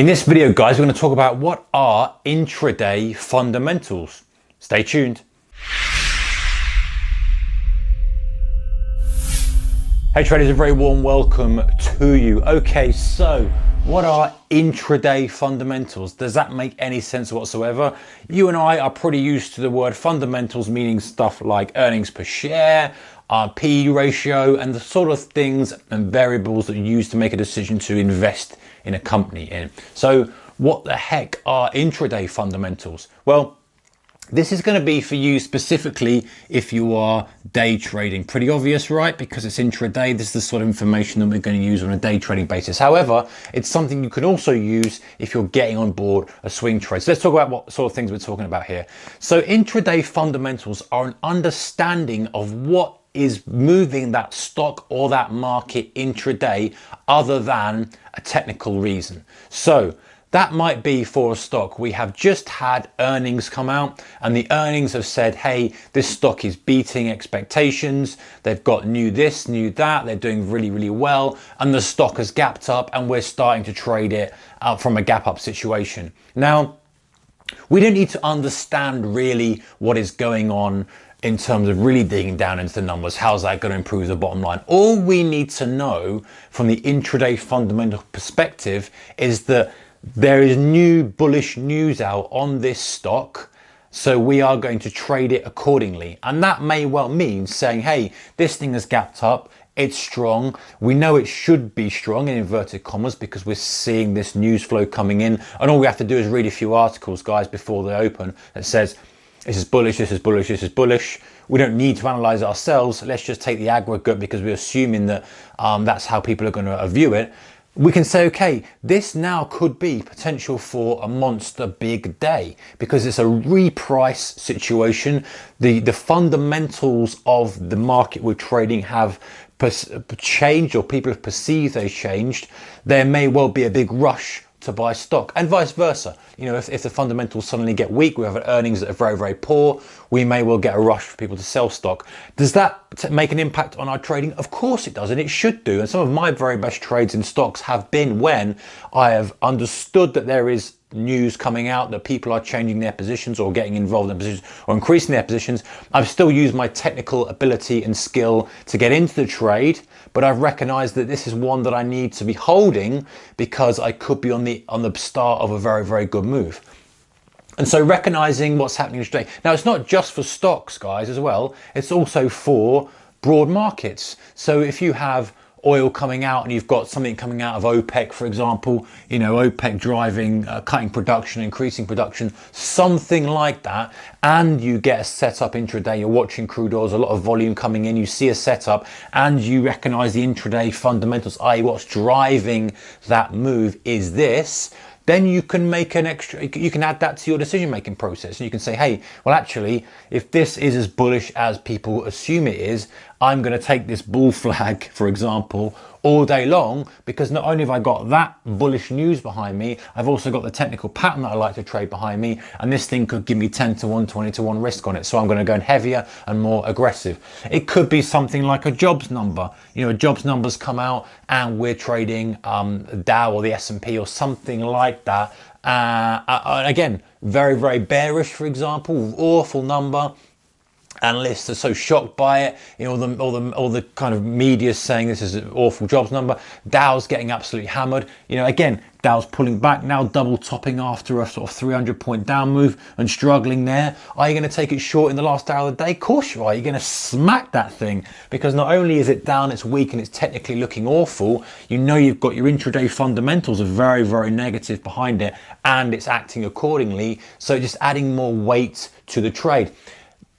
In this video, guys, we're going to talk about what are intraday fundamentals. Stay tuned. Hey traders, a very warm welcome to you. Okay, so what are intraday fundamentals? Does that make any sense whatsoever? You and I are pretty used to the word fundamentals, meaning stuff like earnings per share, P/E ratio, and the sort of things and variables that you use to make a decision to invest in a company in. So what the heck are intraday fundamentals? Well, this is going to be for you specifically if you are day trading. Pretty obvious, right? Because it's intraday. This is the sort of information that we're going to use on a day trading basis. However, it's something you can also use if you're getting on board a swing trade. So let's talk about what sort of things we're talking about here. So intraday fundamentals are an understanding of what is moving that stock or that market intraday other than a technical reason. So that might be for a stock. We have just had earnings come out and the earnings have said, hey, this stock is beating expectations. They've got new this, new that. They're doing really, really well. And the stock has gapped up and we're starting to trade it from a gap up situation. Now, we don't need to understand really what is going on in terms of really digging down into the numbers. How's that going to improve the bottom line? All we need to know from the intraday fundamental perspective is that there is new bullish news out on this stock, so we are going to trade it accordingly. And that may well mean saying, hey, this thing has gapped up, it's strong, we know it should be strong in inverted commas because we're seeing this news flow coming in, and all we have to do is read a few articles, guys, before they open that says this is bullish, this is bullish, this is bullish. We don't need to analyze it ourselves. Let's just take the aggregate because we're assuming that that's how people are going to view it. We can say, okay, this now could be potential for a monster big day because it's a reprice situation. The fundamentals of the market we're trading have changed, or people have perceived they've changed. There may well be a big rush to buy stock, and vice versa. You know, if the fundamentals suddenly get weak, we have earnings that are very, very poor, we may well get a rush for people to sell stock. Does that make an impact on our trading? Of course it does, and it should do. And some of my very best trades in stocks have been when I have understood that there is news coming out that people are changing their positions or getting involved in positions or increasing their positions. I've still used my technical ability and skill to get into the trade, but I've recognized that this is one that I need to be holding because I could be on the start of a very, very good move. And so recognizing what's happening today. Now, it's not just for stocks, guys, as well. It's also for broad markets. So if you have oil coming out and you've got something coming out of OPEC, for example, you know, OPEC driving, cutting production, increasing production, something like that, and you get a setup intraday, you're watching crude oils, a lot of volume coming in, you see a setup and you recognize the intraday fundamentals, i.e. what's driving that move is this, then you can make an extra, you can add that to your decision-making process. And you can say, hey, well, actually, if this is as bullish as people assume it is, I'm going to take this bull flag, for example, all day long, because not only have I got that bullish news behind me, I've also got the technical pattern that I like to trade behind me, and this thing could give me 10 to 1, 20 to 1 risk on it. So I'm going to go in heavier and more aggressive. It could be something like a jobs number. You know, jobs numbers come out and we're trading Dow or the S&P or something like that. Again, very, very bearish, for example, awful number. Analysts are so shocked by it, you know, all the kind of media saying this is an awful jobs number. Dow's getting absolutely hammered. You know, again, Dow's pulling back now, double topping after a sort of 300-point down move and struggling there. Are you going to take it short in the last hour of the day? Of course you are. You're going to smack that thing because not only is it down, it's weak and it's technically looking awful. You know, you've got your intraday fundamentals are very, very negative behind it and it's acting accordingly. So just adding more weight to the trade.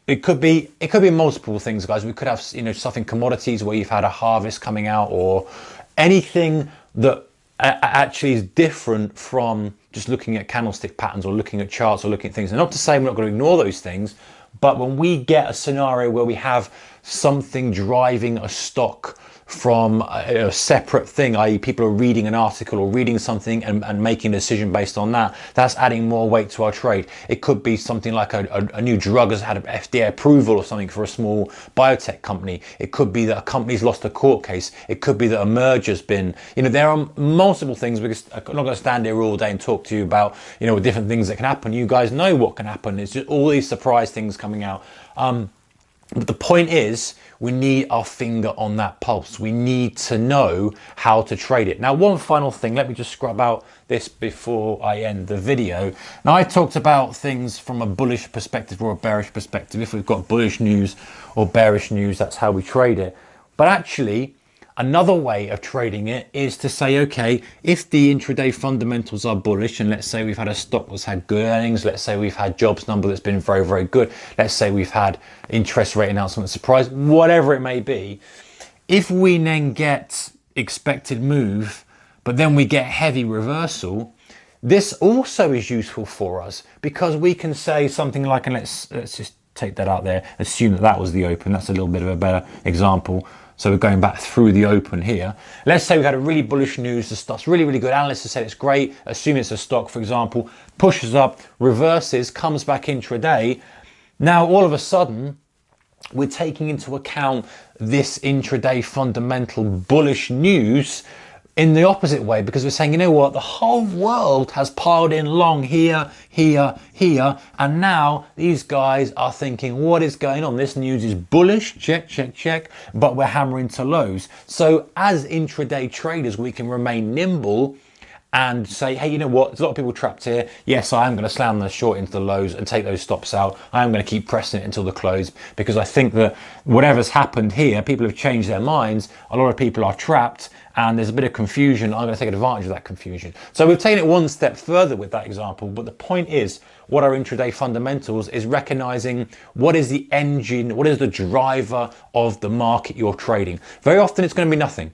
It could be multiple things, guys. We could have, you know, stuff in commodities where you've had a harvest coming out, or anything that actually is different from just looking at candlestick patterns or looking at charts or looking at things. And not to say we're not going to ignore those things, but when we get a scenario where we have something driving a stock from a separate thing, i.e. people are reading an article or reading something and making a decision based on that, that's adding more weight to our trade. It could be something like a new drug has had an FDA approval or something for a small biotech company. It could be that a company's lost a court case. It could be that a merger's been, there are multiple things, because I'm not going to stand here all day and talk to you about, different things that can happen. You guys know what can happen. It's just all these surprise things coming out. But the point is, we need our finger on that pulse. We need to know how to trade it. Now, one final thing, let me just scrub out this before I end the video. Now, I talked about things from a bullish perspective or a bearish perspective. If we've got bullish news or bearish news, that's how we trade it. But actually, another way of trading it is to say, okay, if the intraday fundamentals are bullish, and let's say we've had a stock that's had good earnings, let's say we've had jobs number that's been very, very good, let's say we've had interest rate announcement surprise, whatever it may be, if we then get expected move, but then we get heavy reversal, this also is useful for us, because we can say something like, and let's just take that out there, assume that that was the open. That's a little bit of a better example. So we're going back through the open here. Let's say we've had a really bullish news, the stock's really, really good. Analysts have said it's great. Assume it's a stock, for example, pushes up, reverses, comes back intraday. Now, all of a sudden, we're taking into account this intraday fundamental bullish news in the opposite way, because we're saying, you know what, the whole world has piled in long here, here, here, and now these guys are thinking, what is going on? This news is bullish, check, check, check, but we're hammering to lows. So as intraday traders, we can remain nimble and say, hey, you know what, there's a lot of people trapped here. Yes, I am going to slam the short into the lows and take those stops out. I am going to keep pressing it until the close, because I think that whatever's happened here, people have changed their minds. A lot of people are trapped and there's a bit of confusion. I'm going to take advantage of that confusion. So we've taken it one step further with that example, but the point is, what are intraday fundamentals is recognizing what is the engine, what is the driver of the market you're trading. Very often it's going to be nothing.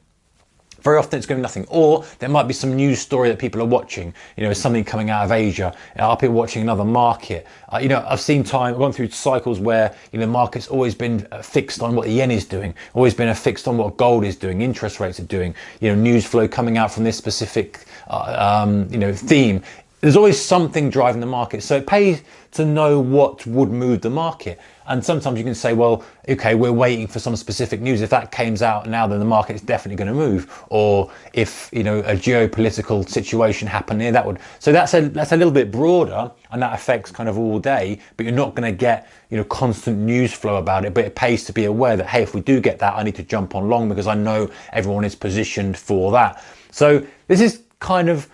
Very often it's going to be nothing, or there might be some news story that people are watching. Something coming out of Asia. Are people watching another market? I've seen I've gone through cycles where the market's always been fixed on what the yen is doing, always been fixed on what gold is doing, interest rates are doing. News flow coming out from this specific theme. There's always something driving the market, so it pays to know what would move the market. And sometimes you can say, well, okay, we're waiting for some specific news. If that comes out now, then the market is definitely going to move. Or if a geopolitical situation happened here, that would. So that's a little bit broader, and that affects kind of all day. But you're not going to get constant news flow about it. But it pays to be aware that, hey, if we do get that, I need to jump on long, because I know everyone is positioned for that. So this is kind of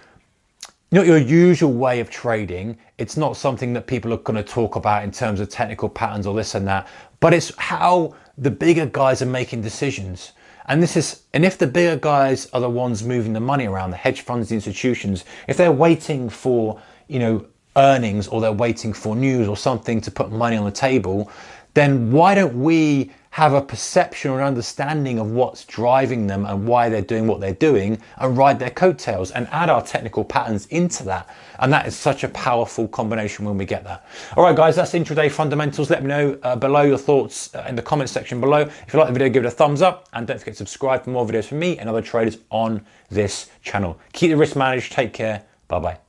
not your usual way of trading. It's not something that people are going to talk about in terms of technical patterns or this and that, but it's how the bigger guys are making decisions. And if the bigger guys are the ones moving the money around, the hedge funds, the institutions, if they're waiting for, earnings, or they're waiting for news or something to put money on the table, then why don't we have a perception or an understanding of what's driving them and why they're doing what they're doing, and ride their coattails and add our technical patterns into that. And that is such a powerful combination when we get that. All right, guys, that's intraday fundamentals. Let me know below your thoughts in the comment section below. If you like the video, give it a thumbs up, and don't forget to subscribe for more videos from me and other traders on this channel. Keep the risk managed. Take care. Bye-bye.